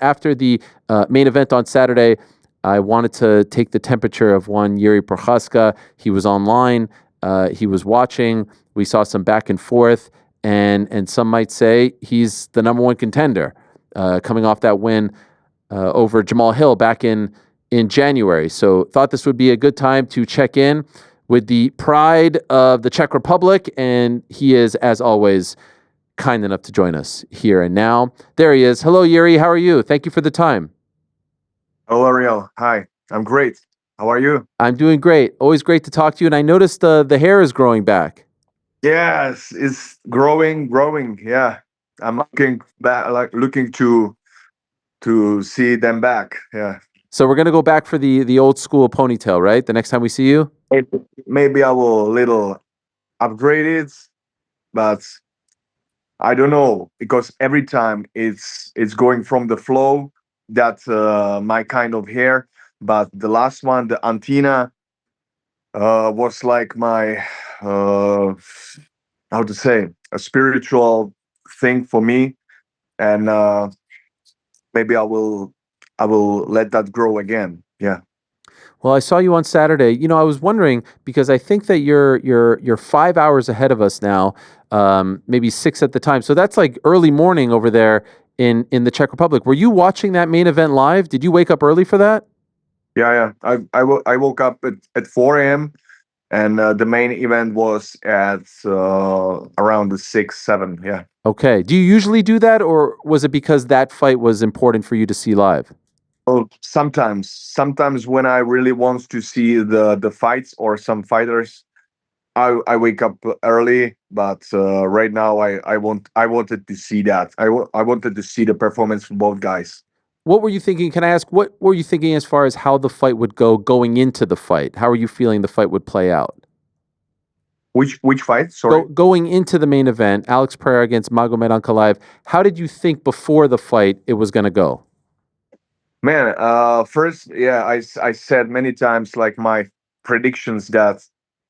After the main event on Saturday, I wanted to take the temperature of one Jiri Prochazka. He was online. He was watching. We saw some back and forth, and some might say he's the number one contender, coming off that win over Jamal Hill back in January. So thought this would be a good time to check in with the pride of the Czech Republic, and he is, as always, kind enough to join us here and now. There he is. Hello, Jiri. How are you? Thank you for the time. Hello, Ariel. Hi. I'm great. How are you? I'm doing great. Always great to talk to you. And I noticed the hair is growing back. Yes, it's growing. Yeah, I'm looking back, like looking to see them back. Yeah. So we're gonna go back for the old school ponytail, right? The next time we see you. Maybe I will little upgrade it, but I don't know because every time it's going from the flow. That's my kind of hair. But the last one, the antenna, was like my how to say, a spiritual thing for me, and maybe I will let that grow again. Yeah. Well, I saw you on Saturday. I was wondering because I think that you're 5 hours ahead of us now, maybe six at the time. So that's like early morning over there in the Czech Republic. Were you watching that main event live? Did you wake up early for that? Yeah. I woke up at 4 a.m. and the main event was at around the 6 7. Yeah. Okay. Do you usually do that, or was it because that fight was important for you to see live? Well, sometimes when I really want to see the fights or some fighters, I wake up early. But right now I wanted to see that. I wanted to see the performance from both guys. What were you thinking? Can I ask, what were you thinking as far as how the fight would go going into the fight? How are you feeling the fight would play out? Which fight? Sorry. Going into the main event, Alex Pereira against Magomed Ankalaev, how did you think before the fight it was going to go? Man, first, yeah, I said many times like my predictions that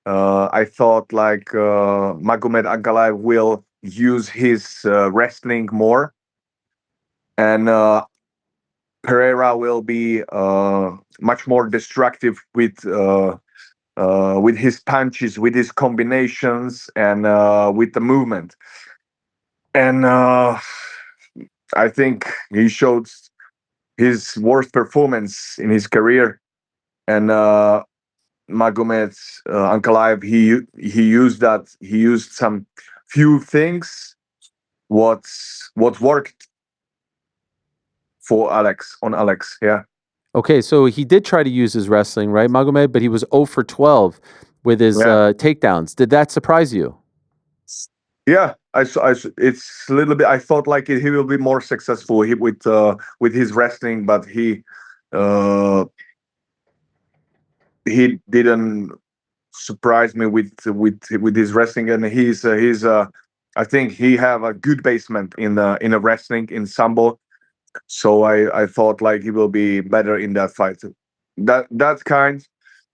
I thought like Magomed Ankalaev will use his wrestling more, and Pereira will be much more destructive with his punches, with his combinations, and with the movement. And I think he showed his worst performance in his career. And Magomed Ankalaev, he used some few things what worked for Alex. Yeah. Okay, so he did try to use his wrestling, right, Magomed, but he was 0 for 12 with his Yeah. takedowns. Did that surprise you? Yeah, it's a little bit. I thought like he will be more successful with his wrestling, but uh, he didn't surprise me with his wrestling, and he's I think he have a good basement in a wrestling in sambo. So I thought like he will be better in that fight. That kind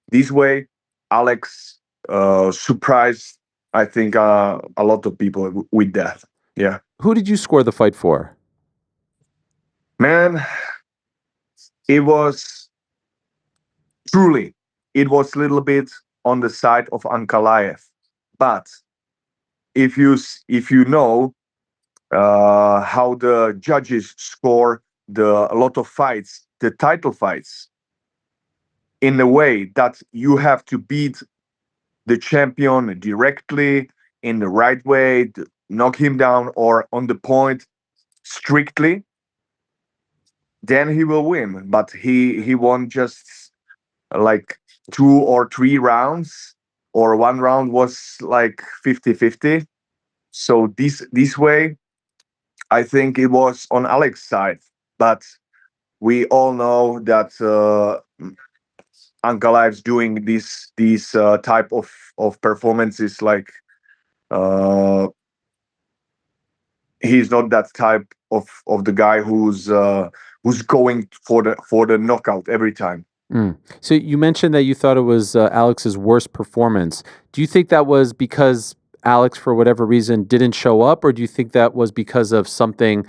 this way, Alex surprised, I think, a lot of people with that. Yeah. Who did you score the fight for? Man, it was truly, it was a little bit on the side of Ankalaev. But if you know how the judges score a lot of fights, the title fights, in a way that you have to beat the champion directly in the right way, to knock him down or on the point strictly, then he will win. But he won just like 2 or 3 rounds, or one round was like 50-50. So this way, I think it was on Alex's side. But we all know that Ankalaev's doing these type of performances like uh, he's not that type of the guy who's going for the knockout every time. So you mentioned that you thought it was Alex's worst performance. Do you think that was because Alex, for whatever reason, didn't show up, or do you think that was because of something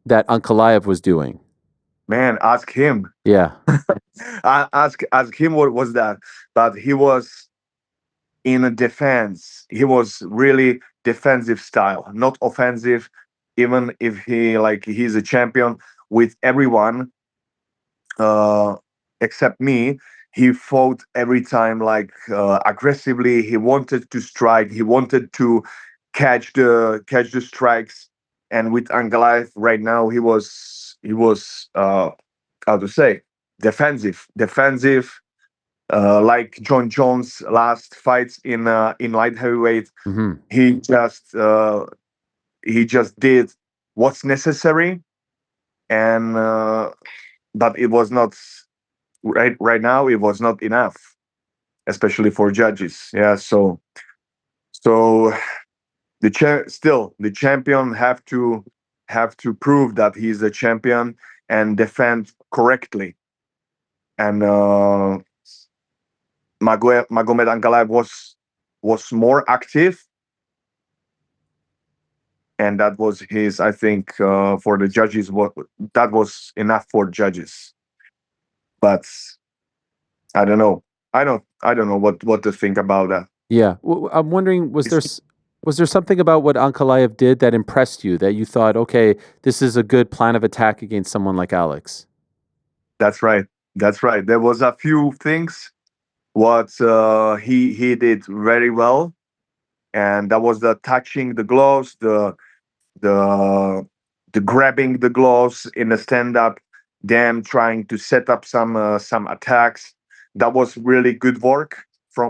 that Ankalaev was doing? Man, ask him. Yeah. Ask him what was that. But he was in a defense. He was really defensive style, not offensive. Even if he's a champion with everyone, uh, except me. He fought every time aggressively. He wanted to strike. He wanted to catch the strikes. And with Ankalaev right now, he was how to say, defensive. Like John Jones' last fights in light heavyweight, Hmm. he just uh, he just did what's necessary, and but it was not right now. It was not enough, especially for judges. Yeah, so still the champion have to prove that he's a champion and defend correctly. And Magomed Ankalaev was more active, and that was his. I think for the judges, what that was enough for judges. But I don't know. I don't know what to think about that. Yeah. I'm wondering, It's, was there something about what Ankalaev did that impressed you, that you thought, okay, this is a good plan of attack against someone like Alex? that's right. That's right. There was a few things what he did very well, and that was the touching the gloves, the the grabbing the gloves in the stand up, then trying to set up some attacks. That was really good work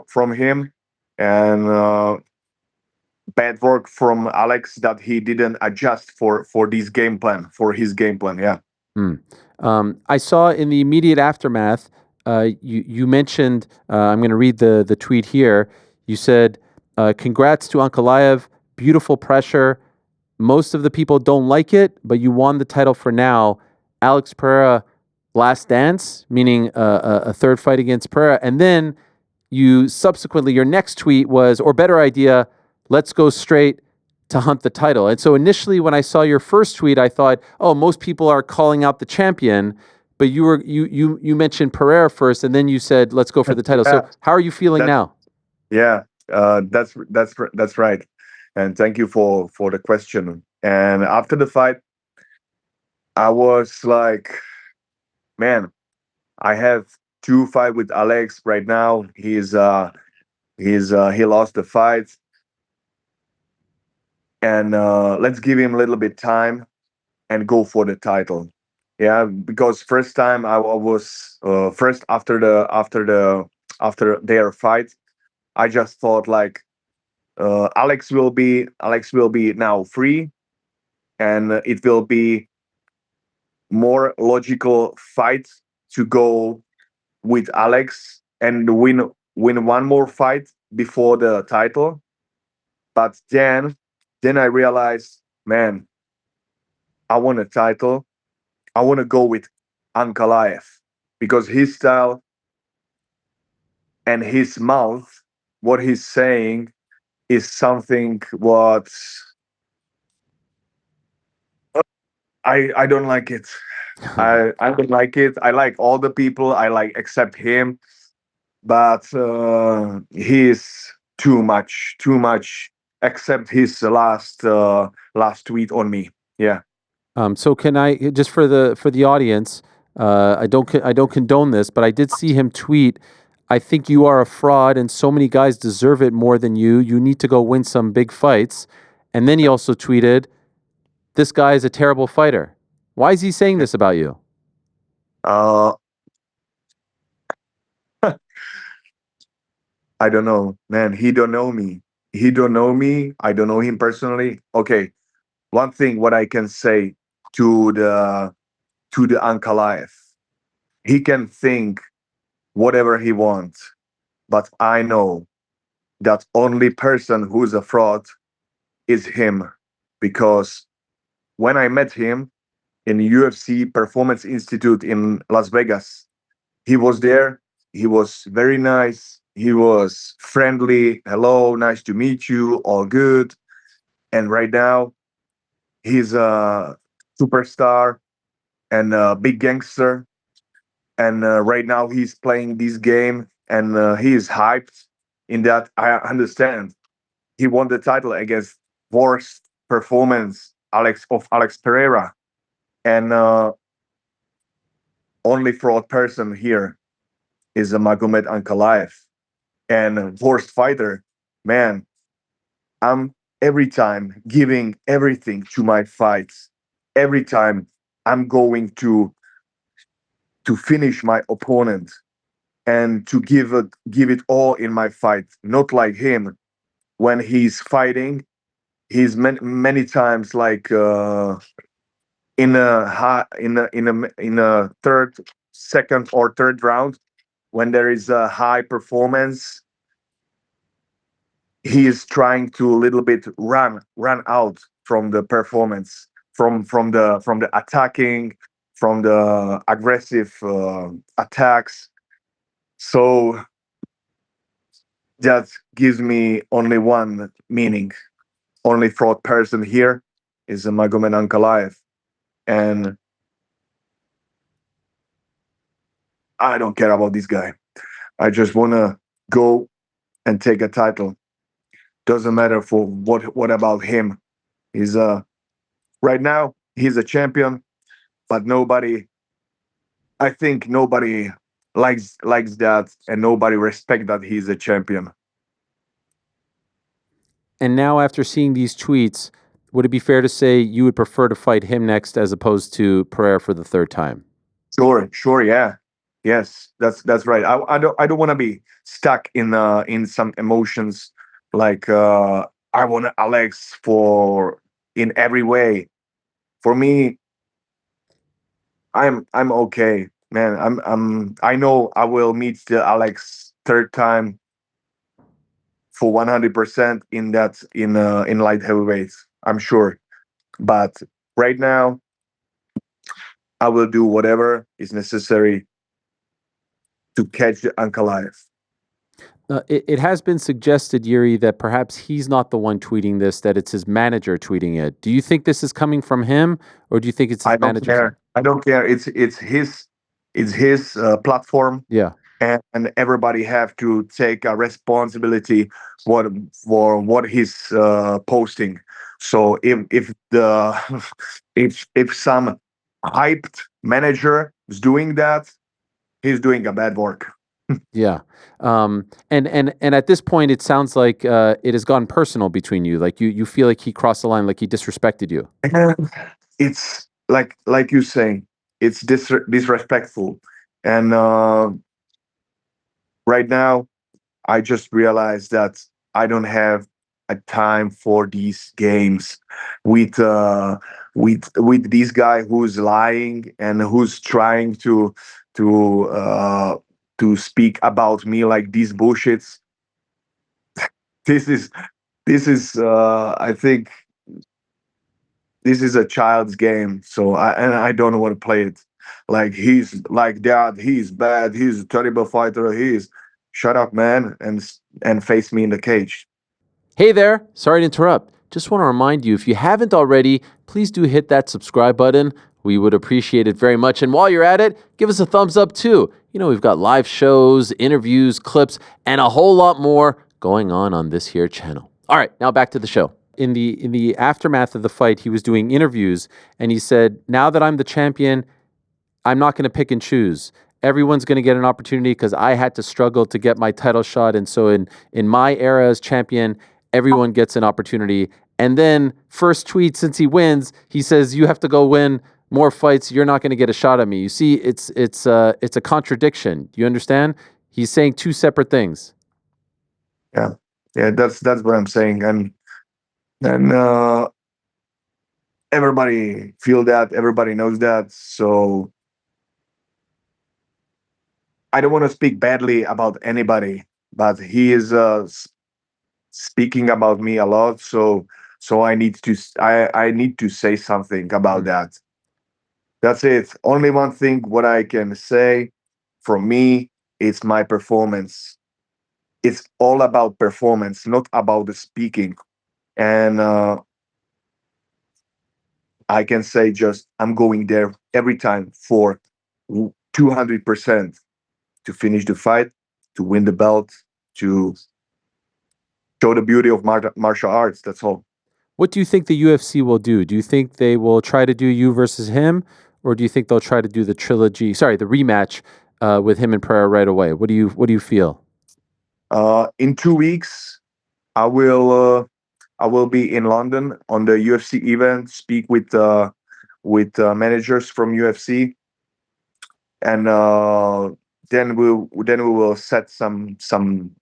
from him, and bad work from Alex that he didn't adjust for this game plan for his game plan. Yeah. Hmm. I saw in the immediate aftermath, you mentioned. I'm going to read the tweet here. You said, "Congrats to Ankalaev. Beautiful pressure. Most of the people don't like it, but you won the title for now. Alex Pereira, last dance, meaning a third fight against Pereira, and then you subsequently, your next tweet was, or better idea, let's go straight to hunt the title. And so initially, when I saw your first tweet, I thought, oh, most people are calling out the champion, but you mentioned Pereira first, and then you said, let's go for the title. Yeah. So how are you feeling That's now? yeah. That's right. And thank you for the question. And after the fight, I was like, man, I have two fight with Alex right now. He lost the fight, and let's give him a little bit time and go for the title. Yeah, because first time I was first after their fight, I just thought like Alex will be now free, and it will be more logical fight to go with Alex and win one more fight before the title. But then I realized, man, I want a title. I want to go with Ankalaev because his style and his mouth, what he's saying, is something what I don't like it. I don't like it. I like all the people. I like except him, but he's too much. Except his last tweet on me. Yeah. So can I just for the audience? I don't condone this, but I did see him tweet. I think you are a fraud, and so many guys deserve it more than you. You need to go win some big fights. And then he also tweeted, "This guy is a terrible fighter." Why is he saying this about you? Uh, I don't know, man. He don't know me. He don't know me. I don't know him personally. Okay, one thing what I can say to the Ankalaev, he can think whatever he wants, but I know that only person who's a fraud is him, because when I met him in UFC Performance Institute in Las Vegas, he was there. He was very nice. He was friendly. Hello, nice to meet you. All good. And right now, he's a superstar. and a big gangster. And right now he's playing this game, and he is hyped. In that, I understand. He won the title against worst performance Alex Pereira, and only fraud person here is a Magomed Ankalaev, and worst fighter. Man, I'm every time giving everything to my fights. Every time I'm going to finish my opponent and to give it all in my fight. Not like him when he's fighting. He's many times like in a high, in a third, second or third round when there is a high performance. He is trying to a little bit run out from the performance, from the attacking, from the aggressive attacks. So that gives me only one meaning. Only fraud person here is Magomed Ankalaev, and I don't care about this guy. I just wanna go and take a title. Doesn't matter for what about him. He's right now he's a champion, but I think nobody likes that, and nobody respect that he's a champion. And now, after seeing these tweets, would it be fair to say you would prefer to fight him next as opposed to Pereira for the third time? Sure, yeah, yes, that's right. I don't want to be stuck in some emotions like I want Alex for in every way. For me, I'm okay, man. I know I will meet the Alex third time for 100% in light heavyweights. I'm sure, but right now I will do whatever is necessary to catch the Ankalaev. It has been suggested, Yuri, that perhaps he's not the one tweeting this, that it's his manager tweeting it. Do you think this is coming from him, or do you think it's I his don't manager? care. I don't care. It's his platform, Yeah, and everybody have to take a responsibility what for what he's posting. So if the if some hyped manager is doing that, he's doing a bad work. yeah. And at this point, it sounds like it has gone personal between you. Like you feel like he crossed the line, like he disrespected you. And it's like you saying, it's disrespectful, and right now I just realized that I don't have a time for these games with this guy who's lying and who's trying to uh, to speak about me like these bullshits. This is I think this is a child's game. So I don't want to play it. Like he's like that. He's bad. He's a terrible fighter. He's shut up, man, and face me in the cage. Hey there, sorry to interrupt. Just want to remind you, if you haven't already, please do hit that subscribe button. We would appreciate it very much. And while you're at it, give us a thumbs up too. You know, we've got live shows, interviews, clips, and a whole lot more going on this here channel. All right, now back to the show. In the aftermath of the fight, he was doing interviews and he said, "Now that I'm the champion, I'm not going to pick and choose. Everyone's going to get an opportunity because I had to struggle to get my title shot. And so in my era as champion, everyone gets an opportunity." And then first tweet since he wins, he says, "You have to go win more fights. You're not going to get a shot at me." You see, it's a contradiction. Do you understand? He's saying two separate things. Yeah, yeah, that's what I'm saying, and everybody feel that, everybody knows that. So I don't want to speak badly about anybody, but he is speaking about me a lot. So I need to say something about Mm. that. That's it. Only one thing what I can say from me, it's my performance. It's all about performance, not about the speaking. And I can say just I'm going there every time for 200% to finish the fight, to win the belt, to show the beauty of martial arts. That's all. What do you think the UFC will do? Do you think they will try to do you versus him, or do you think they'll try to do the the rematch with him and Pereira right away? What do you feel? In 2 weeks, I will be in London on the UFC event, speak with managers from UFC, and then we will set some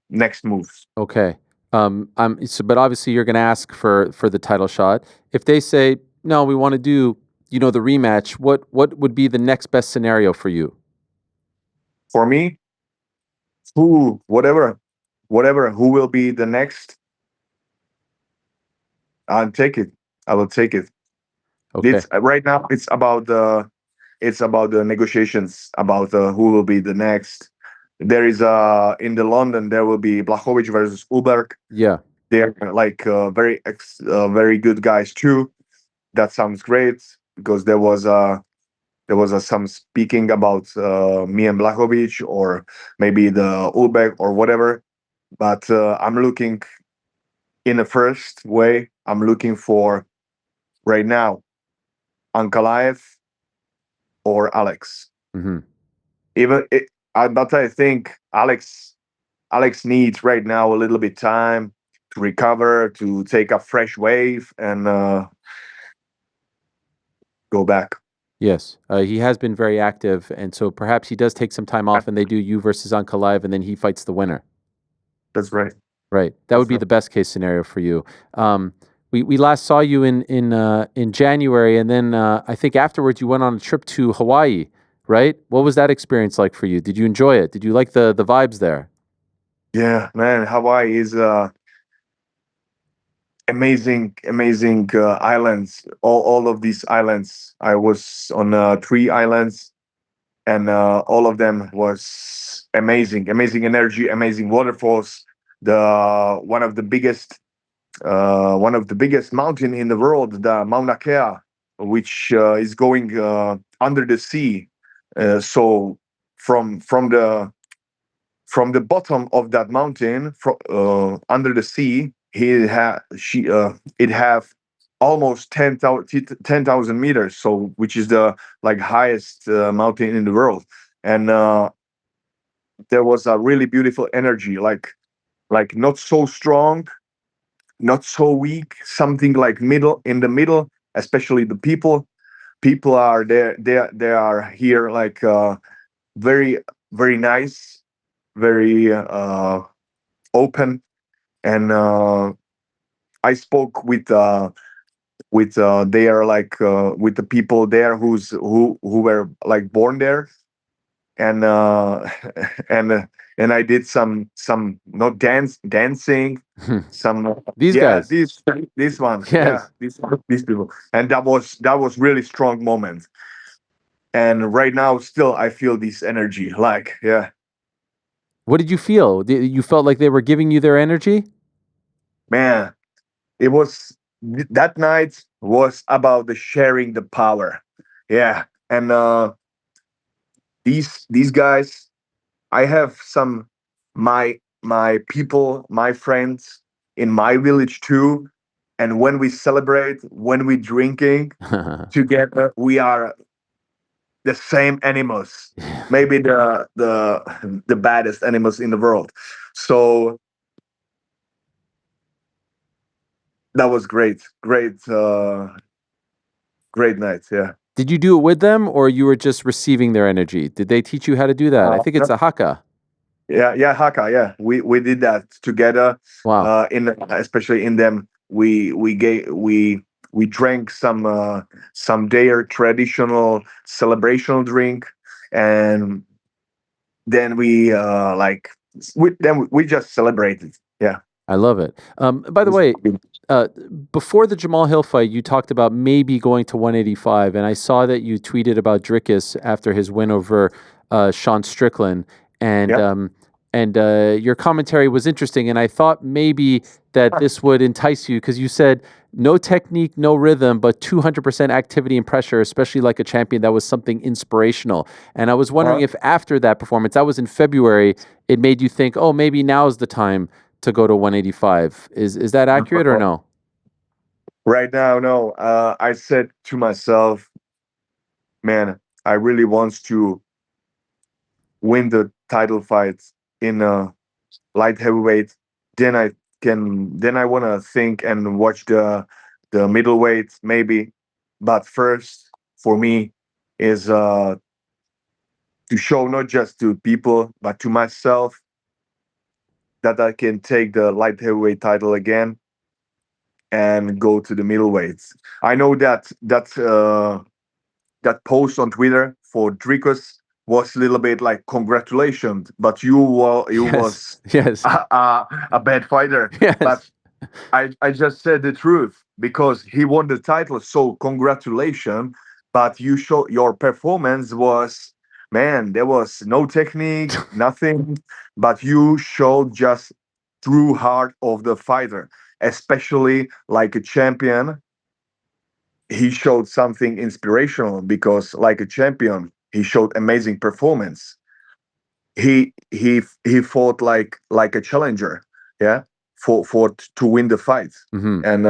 next moves. Okay. But obviously you're going to ask for the title shot. If they say no, we want to do the rematch, what would be the next best scenario for you? For me, whatever who will be the next, I'll take it. I will take it. Okay. It's right now. It's about the negotiations about who will be the next. There is in the London there will be Blachowicz versus Ulberg. Yeah. They're like very good guys too. That sounds great because there was some speaking about me and Blachowicz or maybe the Ulberg or whatever. But I'm looking in the first way. I'm looking for right now Ankalaev or Alex. Hmm. But I think Alex needs right now a little bit time to recover, to take a fresh wave, and go back. Yes. He has been very active, and so perhaps he does take some time off, and they do you versus Ankalaev, and then he fights the winner. That's right. Right. That would That's be right. the best case scenario for you. We last saw you in January, and then I think afterwards you went on a trip to Hawaii. Right. What was that experience like for you? Did you enjoy it? Did you like the vibes there? Yeah, man. Hawaii is amazing islands. All of these islands. I was on 3 islands, and all of them was amazing. Amazing energy, amazing waterfalls. The one of the biggest mountain in the world, the Mauna Kea, which is going under the sea. So from the bottom of that mountain, under the sea, it have almost 10,000 meters. So which is the like highest mountain in the world, and there was a really beautiful energy, like not so strong, not so weak, something like middle in the middle. Especially the people are there. They are here like very very nice, very open, and I spoke with they are like with the people there who were like born there, and and uh, and I did some not dancing, some These yeah, guys. this one, yeah, Yes. these people, and that was really strong moment. And right now still I feel this energy, like, yeah, What did you feel? You felt like they were giving you their energy? man, it was that night was about the sharing the power, yeah. And these guys, I have some my people, my friends in my village too. And when we celebrate, when we drinking together, we are the same animals. Maybe the baddest animals in the world. So that was great night. Yeah. Did you do it with them, or you were just receiving their energy? Did they teach you how to do that? I think it's No, a haka. yeah, Haka. Yeah, we did that together. Wow. In especially in them, we drank some their traditional celebrational drink, and then we just celebrated. Yeah. I love it. By the way, uh, before the Jamal Hill fight, you talked about maybe going to 185, and I saw that you tweeted about Dricus after his win over Sean Strickland, and Yeah. and your commentary was interesting. And I thought maybe that this would entice you because you said no technique, no rhythm, but 200% activity and pressure, especially like a champion. That was something inspirational. And I was wondering if after that performance, that was in February, it made you think, oh, maybe now's the time to go to 185. Is that accurate or no? Right now, no. I said to myself, man, I really want to win the title fight in light heavyweight. Then I want to think and watch the middleweight maybe. But first, for me, is to show not just to people but to myself that I can take the light heavyweight title again and go to the middleweights. I know that post on Twitter for Dricus was a little bit like congratulations, but you Yes. was Yes. a bad fighter. Yes. But I just said the truth because he won the title. So congratulations. But you show your performance was, man, there was no technique, nothing. But you showed just true heart of the fighter, especially like a champion. He showed something inspirational because like a champion he showed amazing performance. He fought like a challenger, yeah, to win the fight. Hmm. And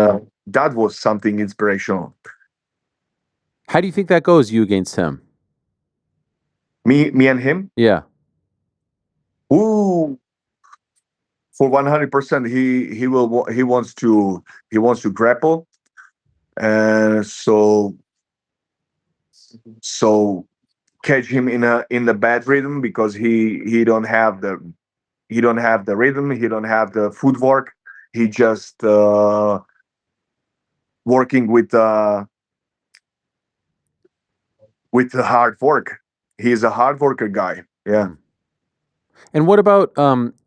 that was something inspirational. How do you think that goes, you against him? Me and him. Yeah. Ooh, for 100% he wants to grapple. And so catch him in the bad rhythm because he don't have the rhythm, he don't have the footwork. He just working with the hard work. He's a hard worker guy. Yeah. And what about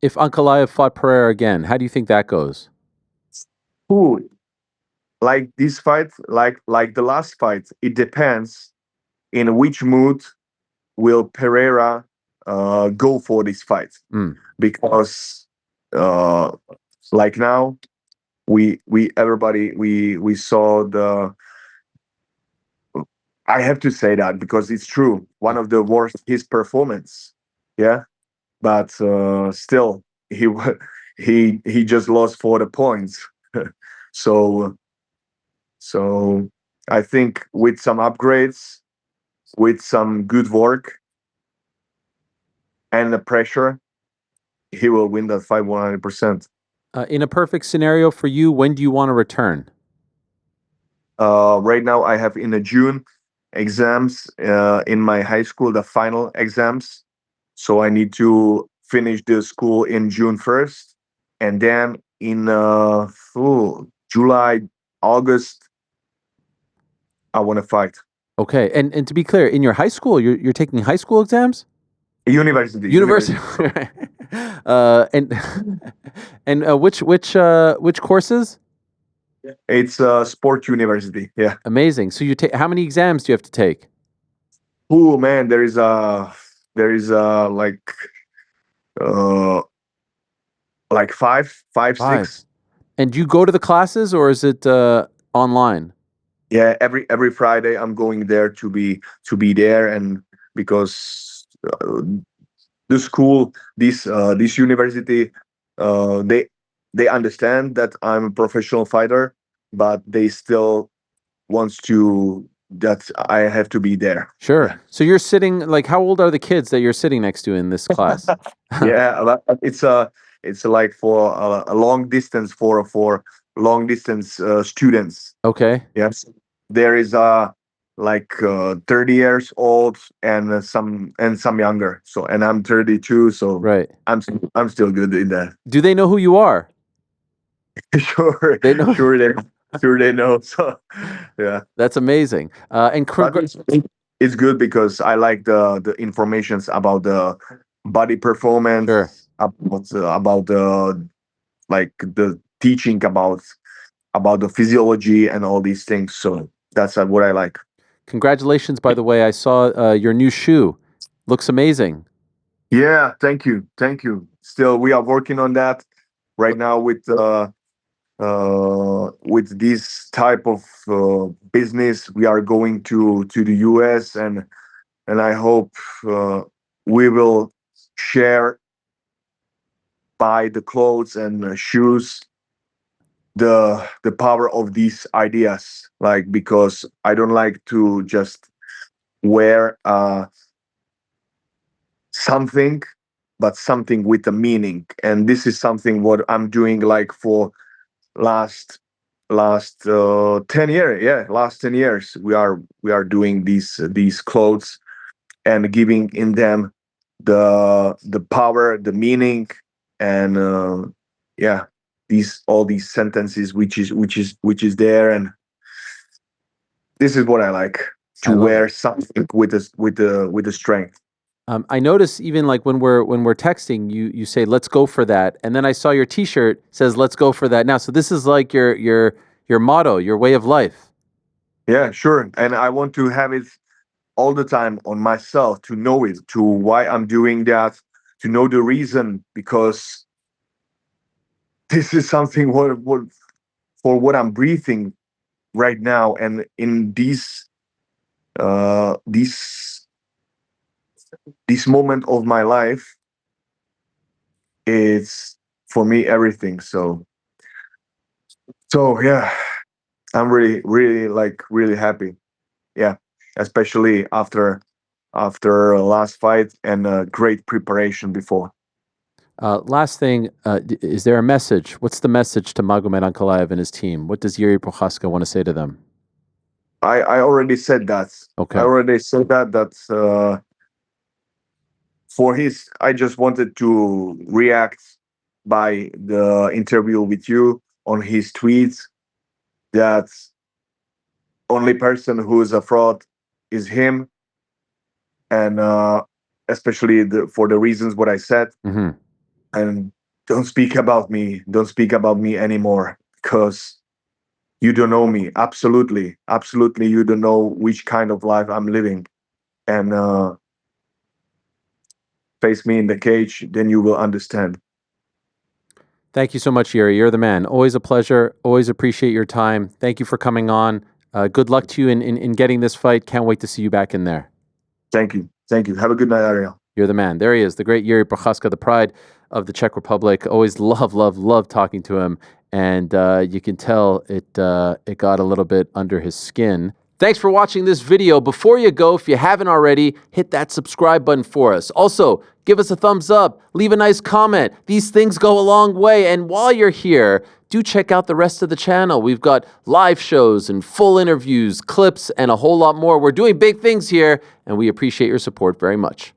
if Ankalaev fought Pereira again? How do you think that goes? Who like this fight, like the last fight? It depends in which mood will Pereira go for this fight, Mm. because uh, like now we everybody we saw the. I have to say that because it's true. One of the worst his performance. Yeah, but still he just lost for the points. so so I think with some upgrades, with some good work and the pressure, he will win that fight 100%. In a perfect scenario for you, when do you want to return? Right now I have in the June exams in my high school, the final exams. So I need to finish the school in June 1st, and then in July, August, I want to fight. Okay. And to be clear, in your high school, you're taking high school exams? University. University. And which courses? It's a sport university. Yeah. Amazing. So you take how many exams do you have to take? Oh man, there is uh like five, Five. six. And do you go to the classes or is it online? Yeah, every Friday I'm going there to be there, and because the school, this university, they understand that I'm a professional fighter, but they still wants to that I have to be there. Yeah. Sure. So you're sitting like how old are the kids that you're sitting next to in this class? Yeah, it's like for a long distance for long distance students. Okay. Yes, there is like 30 years old and some younger. So and I'm 32, so Right. I'm still good in that. Do they know who you are? Sure, They know. sure they know. So yeah, That's amazing. but it's good because I like the informations about the body Sure. performance, about the like the teaching about the physiology and all these things. So that's what I like. Congratulations, by the way. I saw your new shoe. Looks amazing. Yeah, thank you, thank you. Still, we are working on that right now with this type of business. We are going to the US, and I hope we will share, buy the clothes and shoes, the power of these ideas. Like, because I don't like to just wear something, but something with a meaning. And this is something what I'm doing like for last 10 years. Yeah, last 10 years we are doing these clothes and giving in them the power, the meaning, and yeah, these all these sentences which is there. And this is what I like, I to love it. wear something with the strength. I notice even like when we're texting, you say let's go for that, and then I saw your T-shirt says let's go for that now. So this is like your motto, your way of life. Yeah, sure. And I want to have it all the time on myself, to know it, to why I'm doing that, to know the reason, because this is something what for what I'm breathing right now. And in this this moment of my life, it's for me everything. So yeah, I'm really like really happy. Yeah, especially after last fight and great preparation before. Last thing, is there a message? What's the message to Magomed Ankalaev and his team? What does Jiri Prochazka want to say to them? I already said that. I Okay. already said that. That's for his. I just wanted to react by the interview with you on his tweets, that only person who is a fraud is him, and especially for the reasons what I said. Hmm. And don't speak about me. Don't speak about me anymore, because you don't know me. Absolutely, absolutely, you don't know which kind of life I'm living. And face me in the cage, then you will understand. Thank you so much, Yuri. You're the man. Always a pleasure. Always appreciate your time. Thank you for coming on. Good luck to you in getting this fight. Can't wait to see you back in there. Thank you. Thank you. Have a good night, Ariel. You're the man. There he is, the great Jiri Prochazka, the pride of the Czech Republic. Always love talking to him, and you can tell it got a little bit under his skin. Thanks for watching this video. Before you go, if you haven't already, hit that subscribe button for us. Also, give us a thumbs up, leave a nice comment. These things go a long way. And while you're here, do check out the rest of the channel. We've got live shows and full interviews, clips, and a whole lot more. We're doing big things here, and we appreciate your support very much.